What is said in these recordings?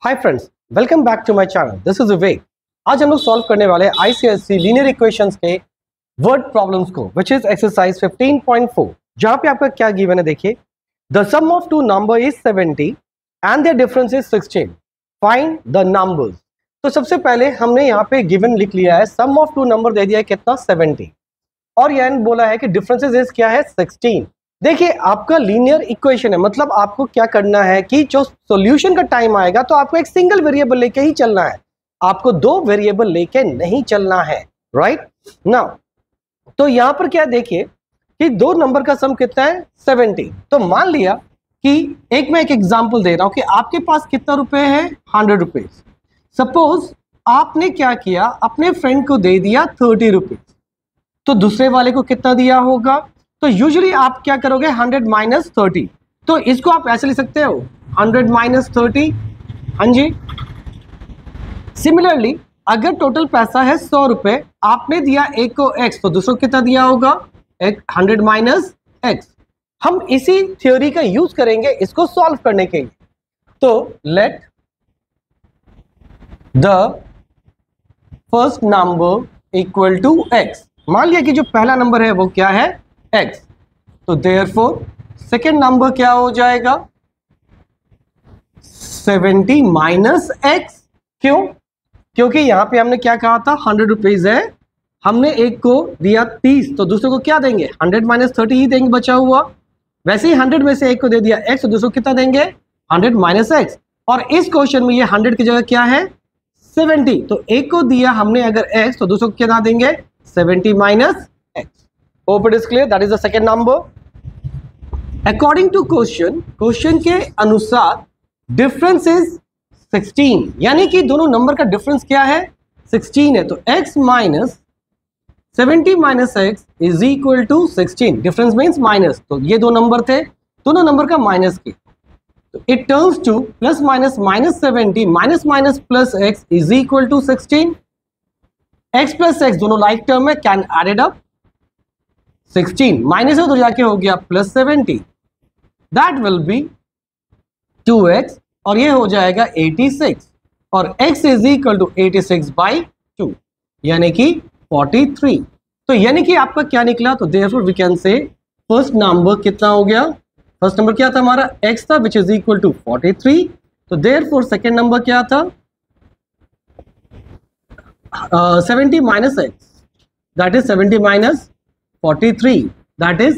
Hi friends, welcome back to my channel. This is Vivek. आज हम लोग सॉल्व करने वाले आईसीएससी लीनियर इक्वेशंस के वर्ड प्रॉब्लम्स को, विच इज एक्सरसाइज 15.4, जहां पे आपका क्या गिवन है। देखिए, the sum of two number is 70 and their difference is 16, find the numbers. तो सबसे पहले हमने यहाँ पे गिवन लिख लिया है, सम ऑफ टू नंबर दे दिया है कितना 70, और यह बोला है कि डिफरेंसेस इज क्या है 16। देखिए, आपका लीनियर इक्वेशन है, मतलब आपको क्या करना है कि जो सॉल्यूशन का टाइम आएगा तो आपको एक सिंगल वेरिएबल लेके ही चलना है, आपको दो वेरिएबल लेके नहीं चलना है, राइट ना। तो यहां पर क्या देखिए कि दो नंबर का सम कितना है 70। तो मान लिया कि मैं एक एग्जांपल दे रहा हूं कि आपके पास कितना रुपए है 100 रुपीज। सपोज आपने क्या किया, अपने फ्रेंड को दे दिया 30 रुपीज, तो दूसरे वाले को कितना दिया होगा। तो यूजुअली आप क्या करोगे 100 माइनस 30, तो इसको आप ऐसे लिख सकते हो 100 माइनस 30। हाँ जी, सिमिलरली अगर टोटल पैसा है 100 रुपए, आपने दिया एक को x, तो दूसरों को कितना दिया होगा 100 माइनस x। हम इसी थ्योरी का यूज करेंगे इसको सॉल्व करने के लिए। तो let the first number equal to x। मान लिया कि जो पहला नंबर है वो क्या है x, तो देयरफॉर सेकेंड नंबर क्या हो जाएगा 70 माइनस x। क्यों? क्योंकि यहां पे हमने क्या कहा था 100 रुपीज है, हमने एक को दिया 30, तो दूसरे को क्या देंगे 100 माइनस 30 ही देंगे बचा हुआ। वैसे ही 100 में से एक को दे दिया x, तो दूसरे को कितना देंगे 100 माइनस x। और इस क्वेश्चन में ये 100 की जगह क्या है 70, तो एक को दिया हमने अगर x, तो दूसरे को कितना देंगे 70 minus x। Hope it is clear. That is the second number. According to question के अनुसार डिफरेंस इज 16, यानी कि दोनों नंबर का डिफरेंस क्या है 16 है। तो x minus 70 minus x is equal to 16। Difference means minus, तो ये दो नंबर थे, दोनों नंबर का माइनस की, तो it turns to plus minus minus 70 minus minus plus x is equal to 16। x plus x दोनों लाइक टर्म है, कैन एडेड अप 16 माइनस है तो जाके हो गया plus 70, that will B 2x, और ये हो जाएगा 86, और x is equal to 86 by 2 यानी कि 43। तो यानी कि आपका क्या निकला, तो therefore we can say first number कितना हो गया, फर्स्ट नंबर क्या था हमारा x था विच इज इक्वल टू 43। तो देयरफॉर सेकेंड नंबर क्या था 70 minus x, that is 70 minus 43, that is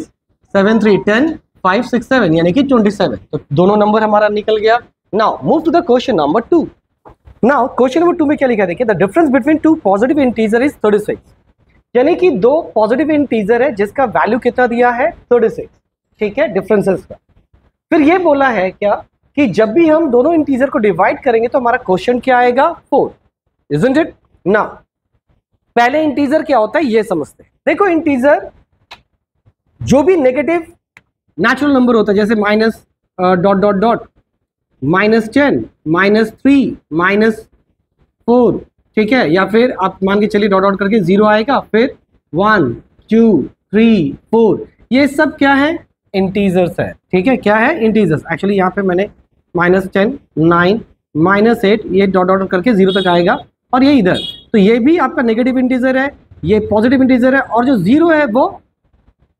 7 3 10 5 6 7 यानी कि 27। तो दोनों नंबर हमारा निकल गया। Now move to the question number 2। Now question number 2 में क्या लिखा है, देखिए the difference between two positive integer is 36, यानी कि दो पॉजिटिव इंटीजर है जिसका वैल्यू कितना दिया है 36, ठीक है, डिफरेंसेस का। फिर ये बोला है क्या कि जब भी हम दोनों इंटीजर को डिवाइड करेंगे तो हमारा क्वेश्चन क्या आएगा 4, इजंट इट। नाउ पहले इंटीजर क्या होता है ये समझते हैं। देखो, इंटीजर जो भी नेगेटिव नेचुरल नंबर होता है, जैसे माइनस डॉट डॉट डॉट -10 -3 -4, ठीक है, या फिर आप मान के चलिए डॉट डॉट करके 0 आएगा, फिर 1 2 3 4, ये सब क्या है इंटीजर्स है, ठीक है, क्या है इंटीजर्स। एक्चुअली यहाँ पे मैंने -10 9 -8 ये डॉट डॉट करके 0 तक आएगा, और ये इधर, तो ये भी आपका नेगेटिव इंटीजर है, ये पॉजिटिव इंटीजर है, और जो 0 है वो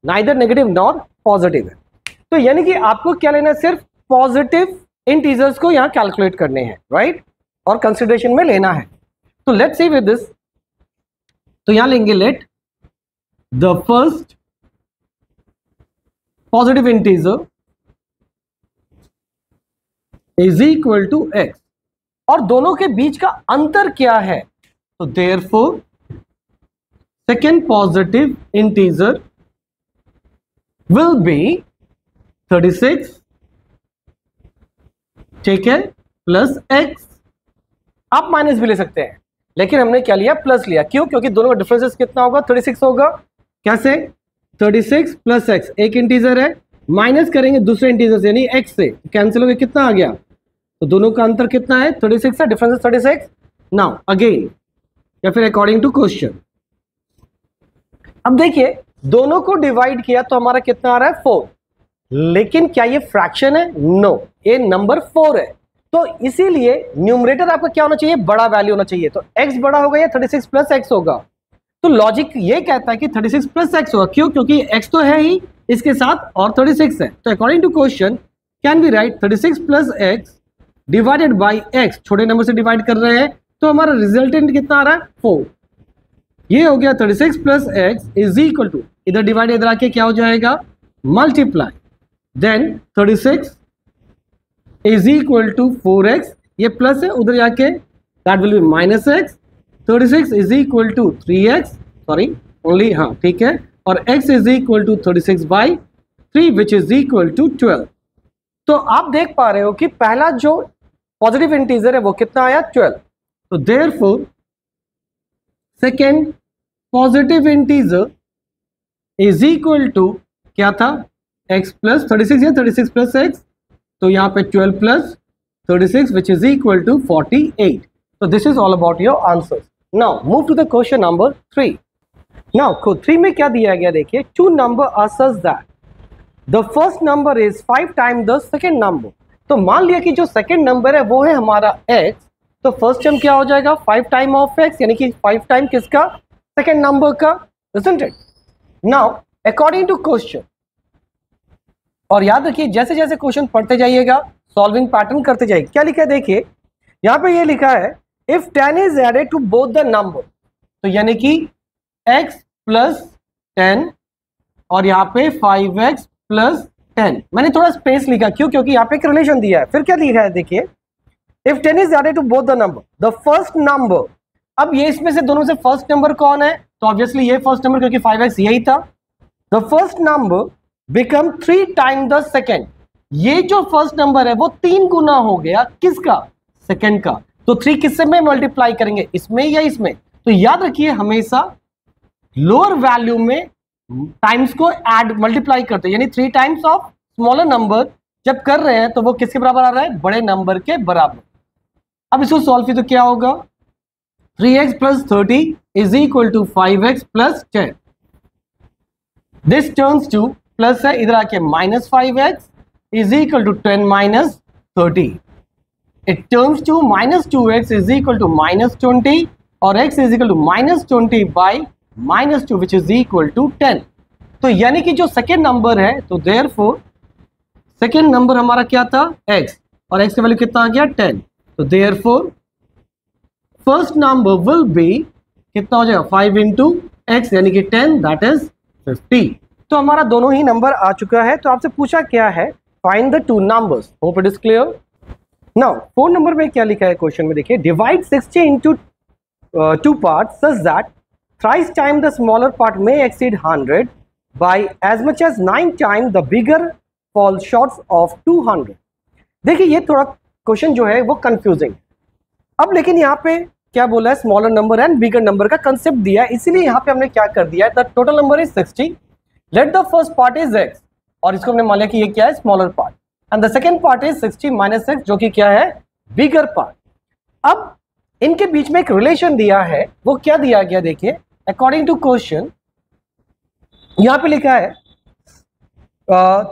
नाइदर नेगेटिव नॉर पॉजिटिव है। तो यानी कि आपको क्या लेना है, सिर्फ पॉजिटिव इंटीजर्स को यहां कैलकुलेट करने हैं, राइट, और कंसिडरेशन में लेना है। तो लेट्स सी विद दिस, तो यहां लेंगे let the first positive integer is equal to x, और दोनों के बीच का अंतर क्या है, तो therefore second positive integer will be 36, ठीक है, प्लस x। आप माइनस भी ले सकते हैं, लेकिन हमने क्या लिया प्लस लिया, क्यों, क्योंकि दोनों का डिफरेंसेस कितना होगा 36 होगा। कैसे 36 प्लस x, एक इंटीजर है, माइनस करेंगे दूसरे इंटीजर से यानी x से, कैंसिल हो गया, कितना आ गया, तो दोनों का अंतर कितना है 36 है, डिफरेंस 36। नाउ अगेन, या फिर अकॉर्डिंग टू क्वेश्चन, अब देखिए दोनों को डिवाइड किया तो हमारा कितना आ रहा है 4, लेकिन क्या ये फ्रैक्शन है, नो, ये नंबर 4 है, तो इसीलिए न्यूमरेटर आपका क्या होना चाहिए, बड़ा वैल्यू होना चाहिए। तो x बड़ा होगा या 36 प्लस x होगा। तो लॉजिक ये कहता है कि 36 प्लस x होगा। क्यों? क्योंकि x तो है ही, इसके साथ और 36 है। तो according to question can be right 36 plus x divided by x, छोटे नंबर से डिवाइड कर रहे हैं तो हमारा रिजल्टेंट कितना आ रहा है 4। ये हो गया 36 plus x is equal to, इधर डिवाइड इधर आके क्या हो जाएगा multiply, then 36 is equal to 4x, ये प्लस है उधर जाके that will be minus x, 36 is equal to 3x, sorry only, हाँ ठीक है, और x is equal to 36 by 3 which is equal to 12। तो आप देख पा रहे हो कि पहला जो पॉजिटिव इंटीजर है वो कितना आया 12। तो therefore second positive integer is equal to क्या था x प्लस 36 या 36 प्लस x, तो यहाँ पे 12 plus 36 which is equal to 48। तो this is all about your answers. Now move to the question number 3। नाउ 3 में क्या दिया गया देखिए, two number are such that the first number is 5 time the second number. तो मान लिया कि जो सेकेंड नंबर है वो है हमारा x, तो फर्स्ट टर्म क्या हो जाएगा 5 टाइम ऑफ x, यानी कि 5 टाइम किसका, सेकेंड नंबर का, isn't it? Now according to question, और याद रखिए जैसे जैसे क्वेश्चन पढ़ते जाइएगा सॉल्विंग पैटर्न करते जाइए। क्या लिखा है देखिए, यहाँ पे ये लिखा है if 10 is added to both the number, तो यानी कि x प्लस 10 और यहाँ पे 5x प्लस 10, मैंने थोड़ा स्पेस लिखा, क्यों? क्योंकि यहाँ पे एक रिलेशन दिया है। फिर क्या लिखा है देखिए, if 10 is added to both the number, the first number, अब ये इसमें से दोनों से फर्स्ट नंबर कौन है, तो ऑब्वियसली ये फर्स्ट नंबर, क्योंकि 5x यही था। The first number become 3 time the second, ये जो फर्स्ट नंबर है वो 3 गुना हो गया किसका, सेकेंड का। तो 3 किससे में मल्टीप्लाई करेंगे, इसमें या इसमें? तो याद रखिए हमेशा लोअर वैल्यू में टाइम्स को ऐड मल्टीप्लाई करते हैं, यानी 3 टाइम्स ऑफ स्मॉलर नंबर जब कर रहे हैं तो वो किसके बराबर आ रहा है, बड़े नंबर के बराबर। अब इसको सॉल्व किया तो क्या होगा, 3x plus 30 is equal to 5x plus 10, this turns to plus है इधर आके minus 5x is equal to 10 minus 30, it turns to minus 2x is equal to minus 20 और x is equal to minus 20 by minus 2 which is equal to 10। तो यानी कि जो second number है, तो देयरफॉर सेकेंड नंबर हमारा क्या था x, और x की वैल्यू कितना आ गया 10। तो therefore first number will be कितना हो जाएगा 5 इंटू x यानी कि 10 दैट इज 50। तो हमारा दोनों ही नंबर आ चुका है। तो आपसे पूछा क्या है, find the two numbers, hope it is clear. Now 4 number में क्या लिखा है क्वेश्चन में देखिए, divide 60 into 2 parts such that thrice time the smaller part may exceed 100 by as much as 9 times the bigger falls short of 200। देखिए ये थोड़ा question जो है वो कंफ्यूजिंग। अब लेकिन यहाँ पे क्या बोला है, smaller number and bigger number का कंसेप्ट दिया है, इसीलिए यहाँ पे हमने क्या कर दिया है, the total number is 60, late the first part is x, और इसको हमने मान लिया कि ये क्या है smaller part, and the second part is 60 minus x जो कि क्या है बिगर पार्ट। अब इनके बीच में एक रिलेशन दिया है, वो क्या दिया गया देखिए, अकॉर्डिंग टू क्वेश्चन यहां पे लिखा है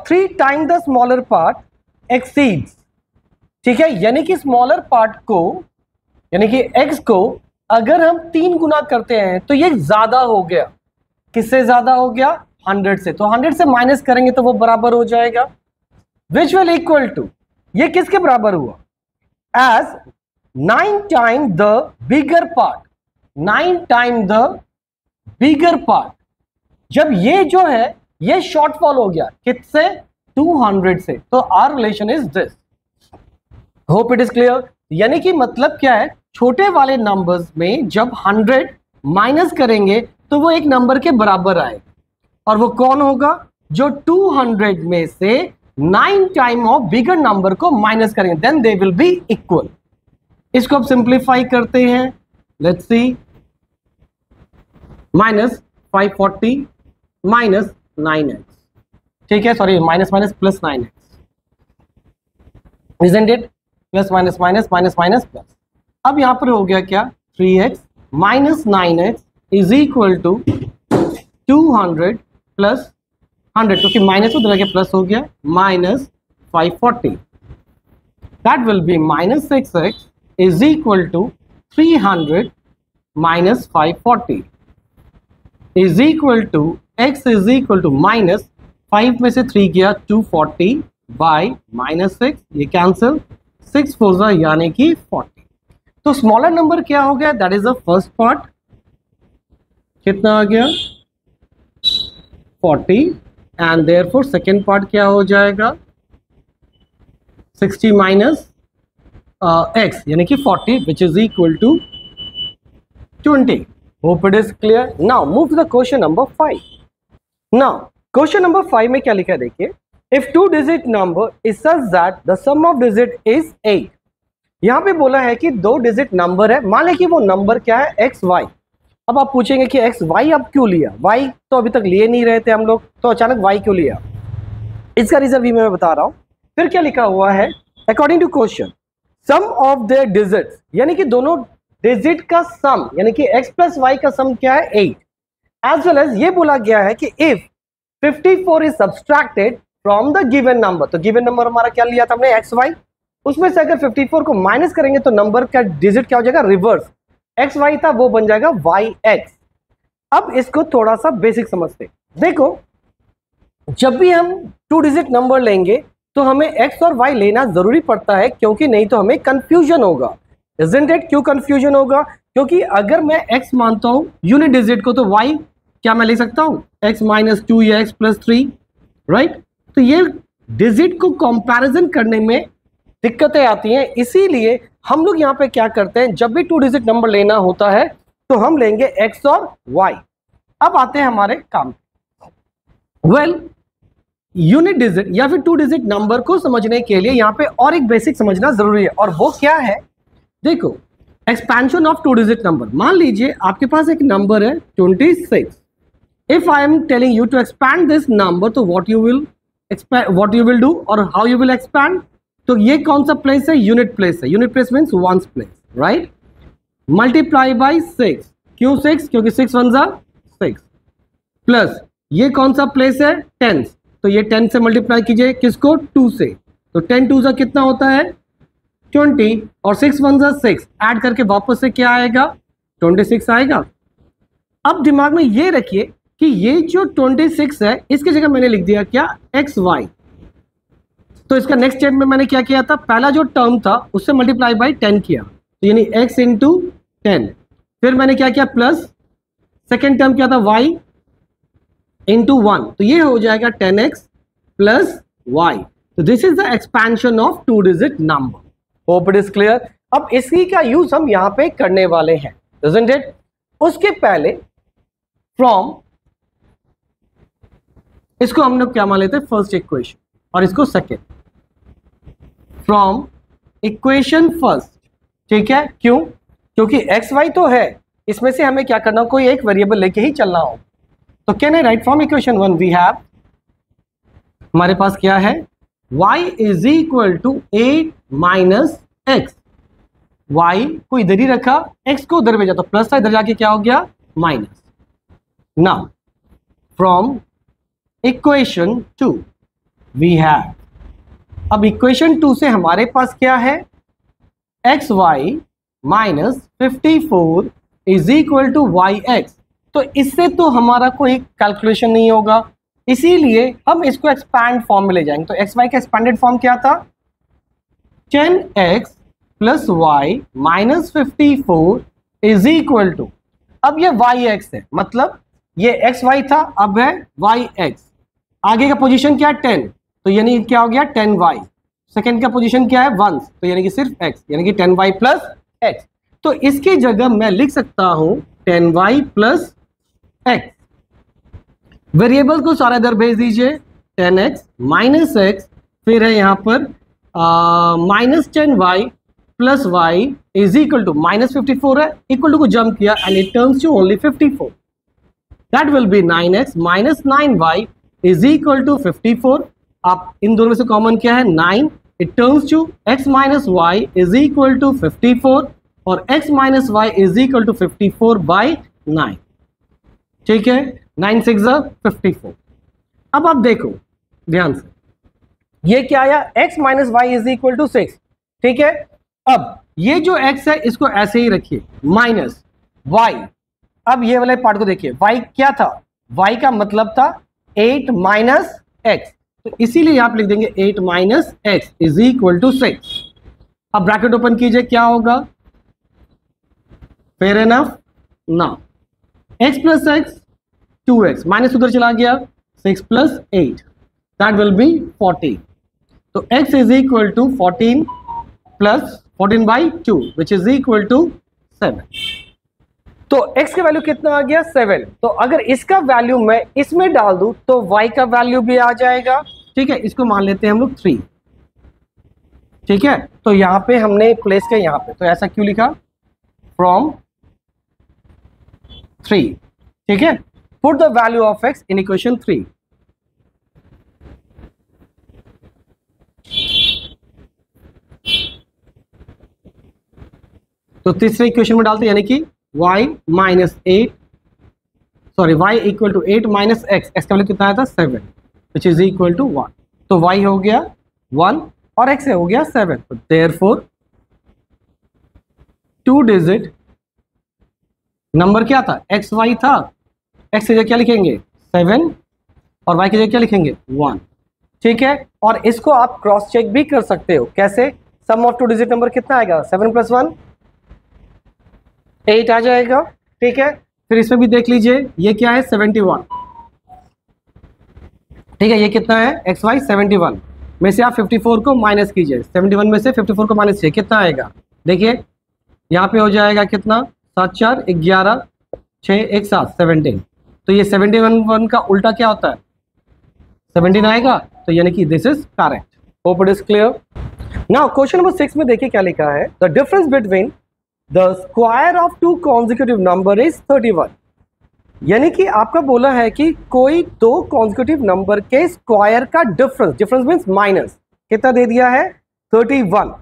3 time the smaller part exceeds, ठीक है, यानी कि स्मॉलर पार्ट को यानी कि x को अगर हम 3 गुना करते हैं तो ये ज्यादा हो गया, किससे ज्यादा हो गया 100 से, तो 100 से माइनस करेंगे तो वो बराबर हो जाएगा विच विल इक्वल टू, ये किसके बराबर हुआ, as 9 time the bigger part, 9 time the bigger part. जब ये जो है ये शॉर्टफॉल हो गया किससे 200 से, तो our relation is this, hope it is clear. यानी कि मतलब क्या है, छोटे वाले नंबर्स में जब 100 माइनस करेंगे तो वो एक नंबर के बराबर आए, और वो कौन होगा, जो 200 में से 9 टाइम ऑफ बिगर नंबर को माइनस करेंगे, then they will be equal. इसको अब सिंप्लीफाई करते हैं, let's see, minus 540 minus 9x, ठीक है, sorry minus minus plus 9x, isn't it, plus minus minus minus minus plus. अब यहां पर हो गया क्या 3x minus 9x is equal to 200 plus 100, क्योंकि माइनस उधर के प्लस हो गया, minus 540, that will be minus 6x is equal to 300 minus 540 is equal to x is equal to minus 5 में से 3 गया 240 बाई माइनस 6, ये कैंसिल 6 4 यानी कि 40। तो स्मॉलर नंबर क्या हो गया, that is the first part, कितना आ गया 40, एंड देयरफॉर सेकेंड पार्ट क्या हो जाएगा 60 माइनस x यानी कि 40 which is equal to 20। Hope it is clear. Now move to the question number 5। Now question number 5 में क्या लिखा है देखिए, if 2 digit number is such that the sum of digit is 8। यहां पे बोला है कि 2 डिजिट नंबर है, मान लें कि वो नंबर क्या है एक्स वाई। अब आप पूछेंगे कि एक्स वाई अब क्यों लिया, वाई तो अभी तक लिए नहीं रहे थे हम लोग, तो अचानक वाई क्यों लिया, इसका रीजन भी मैं बता रहा हूं। फिर क्या लिखा हुआ है, according to question sum of their digits, यानी कि दोनों डिजिट का सम यानी कि x प्लस वाई का सम क्या है 8, एज वेल एज ये बोला गया है कि if 54 is subtracted from the given number, तो गिवन नंबर हमारा क्या लिया था हमने एक्स वाई, उसमें से अगर 54 को माइनस करेंगे तो नंबर का डिजिट क्या हो जाएगा रिवर्स, एक्स वाई था वो बन जाएगा वाई एक्स। अब इसको थोड़ा सा बेसिक समझते, देखो जब भी हम 2 डिजिट नंबर लेंगे तो हमें x और y लेना जरूरी पड़ता है, क्योंकि नहीं तो हमें कंफ्यूजन होगा। Isn't it? क्यों कंफ्यूजन होगा, क्योंकि अगर मैं x मानता हूं यूनिट डिजिट को तो y क्या मैं ले सकता हूं x माइनस 2 या x प्लस 3, राइट। तो ये डिजिट को कंपैरिजन करने में दिक्कतें आती हैं, इसीलिए हम लोग यहाँ पे क्या करते हैं, जब भी 2 डिजिट नंबर लेना होता है तो हम लेंगे x और y। अब आते हैं हमारे काम, वेल यूनिट डिजिट या फिर 2 डिजिट नंबर को समझने के लिए यहाँ पे और एक बेसिक समझना जरूरी है, और वो क्या है, देखो एक्सपेंशन ऑफ 2 डिजिट नंबर। मान लीजिए आपके पास एक नंबर है 26, if I am telling you to expand this number, तो व्हाट यू विल डू और हाउ यू विल एक्सपैंड। तो ये कौन सा प्लेस है, यूनिट प्लेस है, unit place means ones place, right. Multiply by 6, क्यों 6, क्योंकि 6 1 जा 6, प्लस ये कौन सा प्लेस है 10, तो ये 10 से मल्टीप्लाई कीजिए किसको 2 से, तो 10 2 जा कितना होता है 20, और 6 1 जा 6, ऐड करके वापस से क्या आएगा 26 आएगा। अब दिमाग में ये रखिए कि ये जो 26 है इसकी जगह मैंने लिख दिया क्या एक्स वाई, तो इसका नेक्स्ट स्टेप में मैंने क्या किया था, पहला जो टर्म था उससे मल्टीप्लाई बाई 10 किया, तो यानी x इंटू 10, फिर मैंने क्या किया प्लस सेकेंड टर्म क्या था y इंटू 1, तो ये हो जाएगा 10x प्लस y। तो this is the expansion of 2 digit number. Hope it is clear. अब इसी का यूज हम यहां पे करने वाले हैं, isn't it? उसके पहले फ्रॉम इसको हम लोग क्या मान लेते हैं फर्स्ट इक्वेशन, और इसको सेकेंड, फ्रॉम इक्वेशन फर्स्ट, ठीक है। क्यों, क्योंकि एक्स वाई तो है, इसमें से हमें क्या करना हो, कोई एक वेरिएबल लेके ही चलना हो। तो can I write from equation 1 we have, हमारे पास क्या है y is equal to 8 minus x, y को इधर ही रखा, x को उधर भेजा तो प्लस था, इधर जाके क्या हो गया minus. Now from equation 2 we have, अब इक्वेशन 2 से हमारे पास क्या है x y minus 54 is equal to y x. तो इससे तो हमारा कोई कैलकुलेशन नहीं होगा, इसीलिए हम इसको एक्सपैंड फॉर्म में ले जाएंगे। तो एक्स वाई का एक्सपैंडेड फॉर्म क्या था 10x plus y minus 54 is equal to, अब ये वाई एक्स है, मतलब ये एक्स वाई था अब है वाई एक्स, आगे का पोजीशन क्या है 10, तो यानी क्या हो गया 10y, सेकेंड का पोजीशन क्या है 1, तो यानी कि सिर्फ x, यानी कि 10y प्लस x। तो इसकी जगह मैं लिख सकता हूं 10y प्लस x, वेरिएबल को सारा इधर भेज दीजिए 10x माइनस x, फिर है यहां पर minus 10y plus y is equal to minus 54 है, इक्वल टू को जंप किया and it turns to only 54, that will be 9x minus 9y is equal to 54। आप इन दोनों में से कॉमन क्या है 9, it turns to x minus y is equal to 54, और x minus y is equal to 54 by 9, ठीक है, 9 6 54। अब आप देखो ध्यान से, ये क्या आया x minus y is equal to 6, ठीक है। अब ये जो x है इसको ऐसे ही रखिए, माइनस y। अब ये वाले पार्ट को देखिए, y क्या था, y का मतलब था 8 माइनस एक्स, तो इसीलिए यहां पे लिख देंगे 8 minus x is equal to 6। अब ब्रैकेट ओपन कीजिए, क्या होगा, फेयर एनफ ना, x plus x 2x, minus उधर चला गया, 6 प्लस 8 दैट विल बी 14। तो x is equal to 14 plus 14 by 2 which is equal to 7। तो x का वैल्यू कितना आ गया, 7। तो अगर इसका वैल्यू मैं इसमें डाल दूं तो y का वैल्यू भी आ जाएगा, ठीक है। इसको मान लेते हैं हम लोग 3, ठीक है। तो यहां पे हमने प्लेस किया यहां पे, तो ऐसा क्यों लिखा, फ्रॉम 3, ठीक है। Put the value of x in equation 3। तो तीसरे इक्वेशन में डालते हैं, यानी कि y minus 8, sorry y equal to 8 minus x, x का वैल्यू कितना आया था 7 विच इज इक्वल टू 1। तो y हो गया 1 और x हो गया 7। तो देयरफॉर 2 डिजिट नंबर क्या था, एक्स वाई था, x की जगह क्या लिखेंगे 7 और y की जगह क्या लिखेंगे 1, ठीक है। और इसको आप क्रॉस चेक भी कर सकते हो, कैसे, सम ऑफ 2 डिजिट नंबर कितना आएगा, 7 प्लस 1 8 आ जाएगा, ठीक है। फिर इसमें भी देख लीजिए, ये क्या है 71, ठीक है। ये कितना है एक्स वाई 71 में से आप 54 को माइनस कीजिए, 71 में से 54 को माइनस कीजिए, कितना आएगा, देखिए यहाँ पे हो जाएगा कितना, 7 4 11 6 1 7 17। तो ये 71 का उल्टा क्या होता है 17 आएगा, तो यानी कि this is correct. Hope it is clear. Now question number 6 में देखिए क्या लिखा है, the difference between the square of 2 consecutive number is 31। यानी कि आपका बोला है कि कोई 2 कॉन्जिक्यूटिव नंबर के स्क्वायर का डिफरेंस, डिफरेंस मींस माइनस, कितना दे दिया है 31।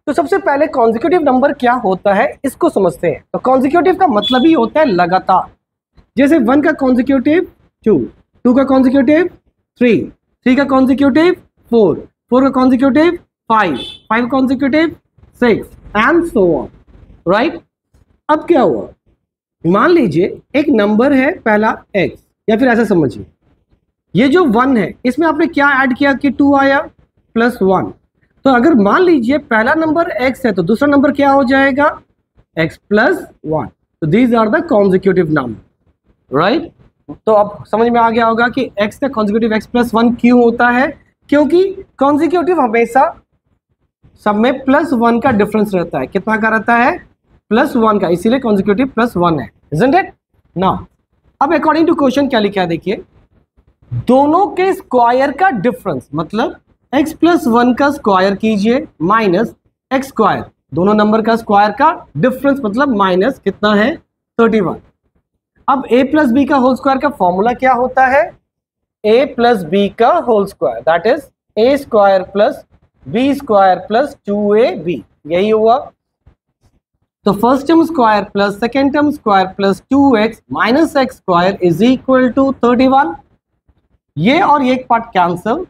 तो सबसे पहले कॉन्जिक्यूटिव नंबर क्या होता है इसको समझते हैं। तो कॉन्जिक्यूटिव का मतलब ही होता है लगातार, जैसे 1 का कॉन्जिक्यूटिव 2, 2 का कॉन्जिक्यूटिव 3, 3 का कॉन्जिक्यूटिव 4, 4 का consecutive 5, 5 consecutive 6 and so on, right. अब क्या हुआ, मान लीजिए एक नंबर है पहला x, या फिर ऐसा समझिए ये जो 1 है इसमें आपने क्या ऐड किया कि 2 आया प्लस 1। तो अगर मान लीजिए पहला नंबर x है तो दूसरा नंबर क्या हो जाएगा x प्लस 1। तो these are the consecutive number, right. तो अब समझ में आ गया होगा कि x का कॉन्जिक्यूटिव x प्लस 1 क्यों होता है, क्योंकि कॉन्जिक्यूटिव हमेशा सब में प्लस 1 का डिफरेंस रहता है, कितना का रहता है प्लस 1 का, इसीलिए कॉन्जिक्यूटिव प्लस 1 है, isn't it? Now, अब अकॉर्डिंग टू क्वेश्चन क्या लिखा है देखिए, दोनों के स्क्वायर का डिफरेंस मतलब x प्लस 1 का स्क्वायर कीजिए माइनस एक्स स्क्वायर, दोनों नंबर का स्क्वायर का डिफरेंस मतलब माइनस कितना है 31। अब a प्लस बी का होल स्क्वायर का फॉर्मूला क्या होता है, a प्लस बी का whole square that is a square plus b square plus 2ab, यही हुआ। तो first term square plus second term square plus 2x minus x square is equal to 31। ये और ये एक part cancel,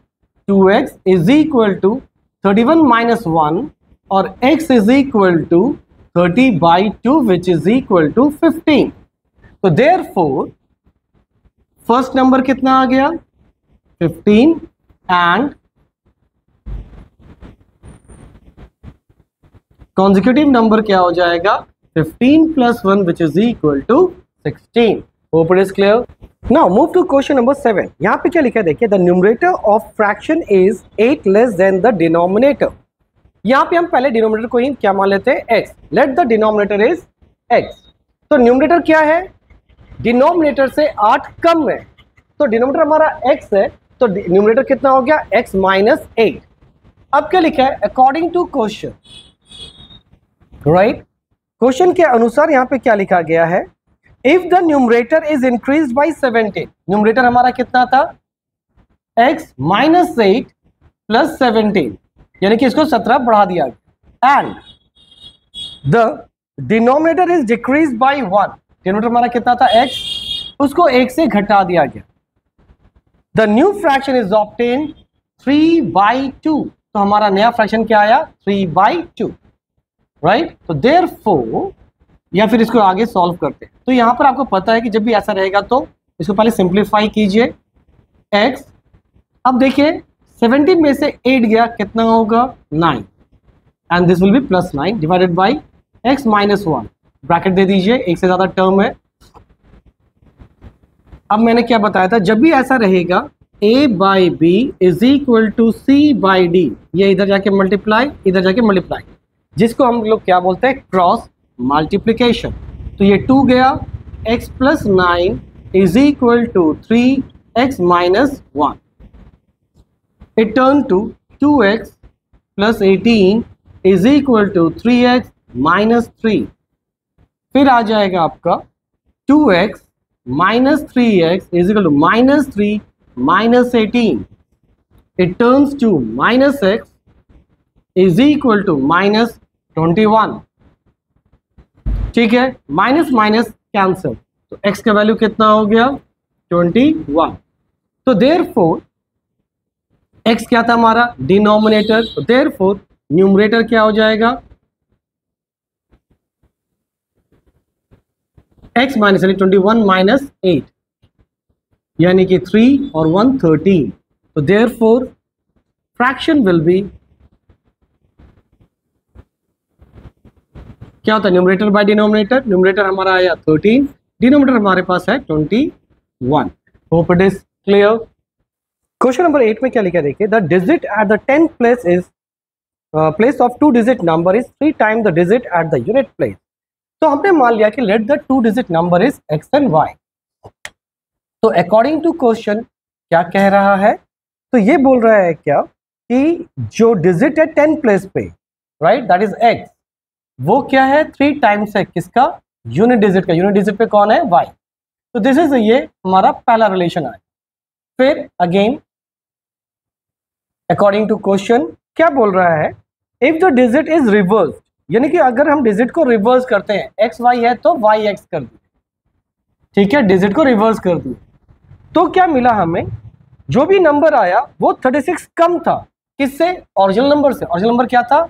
2x is equal to 31 minus 1 और x is equal to 30/2 which is equal to 15। तो therefore first number कितना आ गया 15 and consecutive number क्या हो जाएगा 15 plus 1 which is equal to 16। Hope it is clear. Now move to question number 7। यहाँ पे क्या लिखा है देखिए, the numerator of fraction is 8 less than the denominator. यहाँ पे हम पहले डिनोमिनेटर को ही क्या मान लेते हैं x, let the denominator is x। तो न्यूमरेटर क्या है, डिनोमिनेटर से 8 कम है, तो डिनोमिनेटर हमारा x है, तो न्यूमरेटर कितना हो गया x माइनस 8। अब क्या लिखा है according to question, right, question के अनुसार यहाँ पे क्या लिखा गया है, if the numerator is increased by 17, numerator हमारा कितना था x माइनस 8 प्लस 17, यानी कि इसको 17 बढ़ा दिया गया, and the denominator is decreased bye 1, denominator हमारा कितना था x, उसको 1 से घटा दिया गया, the new fraction is obtain 3/2। तो हमारा नया फ्रैक्शन क्या आया 3/2, राइट। तो देयरफॉर, या फिर इसको आगे सॉल्व करते हैं। तो यहाँ पर आपको पता है कि जब भी ऐसा रहेगा तो इसको पहले सिंप्लीफाई कीजिए x। अब देखिए 70 में से 8 गया, कितना होगा 9, and this will be +9 divided by x - 1, bracket दे दीजिए, एक से ज्यादा टर्म है। अब मैंने क्या बताया था, जब भी ऐसा रहेगा a/b is equal to c/d, ये इधर जाके मल्टीप्लाई, इधर जाके मल्टीप्लाई, जिसको हम लोग क्या बोलते हैं क्रॉस मल्टीप्लिकेशन। तो ये 2 गया, x + 9 is equal to 3x - 1, it turn to 2x + 18 is equal to 3x - 3, फिर आ जाएगा आपका 2x - 3x is equal to -3 - 18, it turns to -x is equal to -21। ठीक है, माइनस माइनस कैंसिल, तो x का वैल्यू कितना हो गया 21। तो देयरफॉर x क्या था हमारा डिनोमिनेटर, तो देयरफॉर न्यूमरेटर क्या हो जाएगा x माइनस 21 - 8, यानी कि 3 और 1 13। तो देयरफॉर फ्रैक्शन विल बी, क्या होता है न्यूमरेटर बाय डिनोमिनेटर, न्यूमरेटर हमारा आया 13, डिनोमिनेटर हमारे पास है 21। Hope it is clear. Question number 8 में क्या लिखा देखिए, the digit at the 10th place is place of 2 digit number is 3 time the digit at the unit place. तो हमने मान लिया कि let the 2 digit number is x and y। तो अकॉर्डिंग टू क्वेश्चन क्या कह रहा है, तो ये बोल रहा है क्या कि जो डिजिट है 10 प्लेस पे, राइट, दैट इज x, वो क्या है 3 टाइम्स है किसका यूनिट डिजिट का, यूनिट डिजिट पे कौन है y। तो दिस इज, ये हमारा पहला रिलेशन है। फिर अगेन अकॉर्डिंग टू क्वेश्चन क्या बोल रहा है, if the digit is reverse, यानी कि अगर हम डिजिट को रिवर्स करते हैं, एक्स वाई है तो वाई एक्स कर दिए, ठीक है, डिजिट को रिवर्स कर दिए, तो क्या मिला हमें, जो भी नंबर आया वो 36 कम था किससे, ओरिजिनल नंबर से। ओरिजिनल नंबर क्या था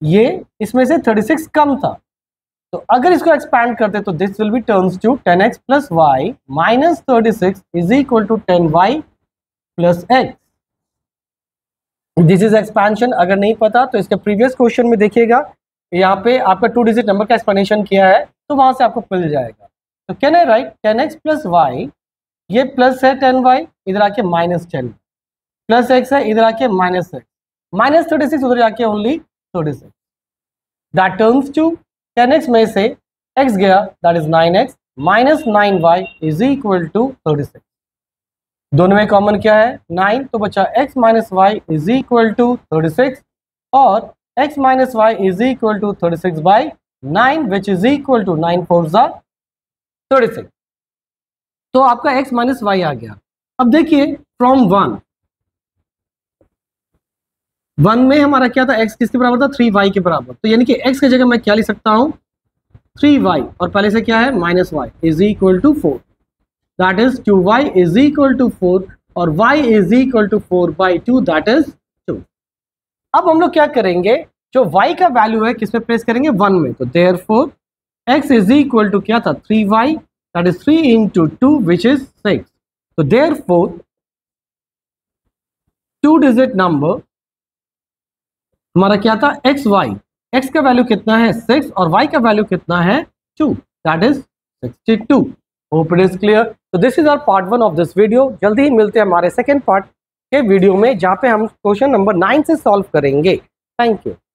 ये, इसमें से 36 कम था। तो अगर इसको एक्सपैंड करते तो this will be turns to 10x + y - 36 is equal to 10y + x। This is expansion. अगर नहीं पता तो इसके प्रीवियस क्वेश्चन में देखिएगा, यहाँ पे आपका 2 डिजिट नंबर का एक्सप्लेनेशन किया है, तो वहां से आपको मिल जाएगा। तो can I right 10x + y, ये प्लस है 10y, इधर आके -10, प्लस x है, इधर आके -x, -36 उधर जाके only 36, that terms to 10x में से x गया, that is 9x - 9y is equal to 36। दोनों में कॉमन क्या है 9, तो बचा x - y is equal to 36, और x - y is equal to 36/9 which is equal to 9 4 36। तो आपका x - y आ गया। अब देखिए फ्रॉम 1 में हमारा क्या था, x किसके बराबर था 3y के बराबर, तो यानी कि x की जगह मैं क्या लिख सकता हूँ 3y, और पहले से क्या है -y is equal to 4, that is 2y is equal to 4, और y is equal to 4/2, that is 2। अब हम लोग क्या करेंगे, जो y का वैल्यू है किस में प्लेस करेंगे 1 में, तो therefore x is equal to क्या था 3y, that is 3 × 2 which is 6। तो देयरफॉर 2 डिजिट नंबर हमारा क्या था xy, x का वैल्यू कितना है 6 और y का वैल्यू कितना है 2, that is 62। Hope it is clear. तो this is our part 1 of this video. जल्दी ही मिलते हैं हमारे सेकेंड पार्ट के वीडियो में, जहाँ पे हम क्वेश्चन नंबर 9 से सॉल्व करेंगे। Thank you.